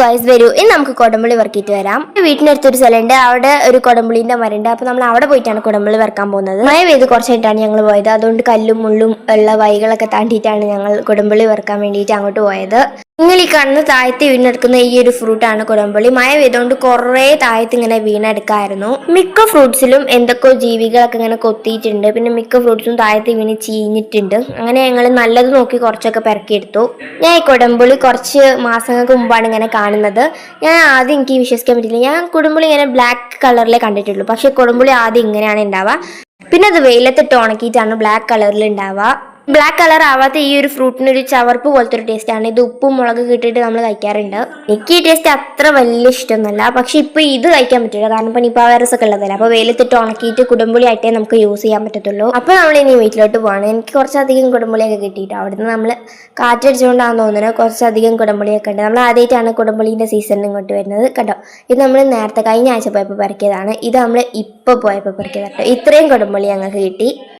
ഗോയ്സ് വരൂ ഇന്ന് നമുക്ക് കൊടമ്പുളി വറുക്കിയിട്ട് വരാം. വീട്ടിനടുത്തൊരു സ്ഥലമുണ്ട്, അവിടെ ഒരു കൊടമ്പുളിന്റെ മരമുണ്ട്. അപ്പൊ നമ്മൾ അവിടെ പോയിട്ടാണ് കൊടമ്പുളി വറുക്കാൻ പോകുന്നത്. മഴ പെയ്ത് കുറച്ചായിട്ടാണ് ഞങ്ങൾ പോയത്, അതുകൊണ്ട് കല്ലും മുള്ളും ഉള്ള വഴികളൊക്കെ താണ്ടിയിട്ടാണ് ഞങ്ങൾ കൊടമ്പുളി വറുക്കാൻ വേണ്ടിയിട്ട് അങ്ങോട്ട് പോയത്. നിങ്ങൾ ഈ കാണുന്ന താഴത്ത് വീണെടുക്കുന്ന ഈ ഒരു ഫ്രൂട്ടാണ് കൊടമ്പുളി. മഴ പെയ്തുകൊണ്ട് കുറേ താഴത്ത് ഇങ്ങനെ വീണെടുക്കായിരുന്നു. മിക്ക ഫ്രൂട്ട്സിലും എന്തൊക്കെയോ ജീവികളൊക്കെ ഇങ്ങനെ കൊത്തിയിട്ടുണ്ട്. പിന്നെ മിക്ക ഫ്രൂട്ട്സും താഴത്ത് വീണ് ചീഞ്ഞിട്ടുണ്ട്. അങ്ങനെ ഞങ്ങൾ നല്ലത് നോക്കി കുറച്ചൊക്കെ പെറുക്കിയെടുത്തു. ഞാൻ ഈ കൊടമ്പുളി കുറച്ച് മാസങ്ങൾക്ക് മുമ്പാണ് ഇങ്ങനെ കാണുന്നത്. ഞാൻ ആദ്യം എനിക്ക് വിശ്വസിക്കാൻ പറ്റില്ല. ഞാൻ കൊടമ്പുളി ഇങ്ങനെ ബ്ലാക്ക് കളറിലേ കണ്ടിട്ടുള്ളൂ, പക്ഷെ കൊടമ്പുളി ആദ്യം ഇങ്ങനെയാണ് ഉണ്ടാവുക. പിന്നെ അത് വെയിലത്തിട്ട് ഉണക്കിയിട്ടാണ് ബ്ലാക്ക് കളറിൽ ഉണ്ടാവുക. ബ്ലാക്ക് കളർ ആവാത്ത ഈ ഒരു ഫ്രൂട്ടിന് ഒരു ചവർപ്പ് പോലത്തെ ഒരു ടേസ്റ്റ് ആണ്. ഇത് ഉപ്പും മുളക് കിട്ടിയിട്ട് നമ്മൾ കഴിക്കാറുണ്ട്. എനിക്ക് ഈ ടേസ്റ്റ് അത്ര വലിയ ഇഷ്ടമൊന്നുമല്ല, പക്ഷെ ഇപ്പൊ ഇത് കഴിക്കാൻ പറ്റില്ല, കാരണം ഇപ്പൊ നിപ്പ വൈറസ് ഒക്കെ ഉള്ളതല്ല. അപ്പൊ വെയിലത്തിട്ട് ഉണക്കിയിട്ട് കുടംപുളി ആയിട്ടേ നമുക്ക് യൂസ് ചെയ്യാൻ പറ്റത്തുള്ളൂ. അപ്പൊ നമ്മൾ ഇനി വീട്ടിലോട്ട് പോവാണ്. എനിക്ക് കുറച്ചധികം കുടംപുളിയൊക്കെ കിട്ടിയിട്ട് അവിടുന്ന് നമ്മൾ കാറ്റടിച്ചുകൊണ്ടാന്ന് തോന്നുന്നത് കുറച്ചധികം കുടംപുളിയൊക്കെ ഉണ്ട്. നമ്മൾ ആദ്യമായിട്ടാണ് കുടംപുളിന്റെ സീസണിൽ ഇങ്ങോട്ട് വരുന്നത് കേട്ടോ. ഇത് നമ്മൾ നേരത്തെ കഴിഞ്ഞ ആഴ്ച പോയപ്പോൾ പെറുക്കിയതാണ്. ഇത് നമ്മൾ ഇപ്പൊ പോയപ്പോൾ പെറുക്കിയതാട്ടോ. ഇത്രയും കുടംപുളി ഞങ്ങൾക്ക് കിട്ടി.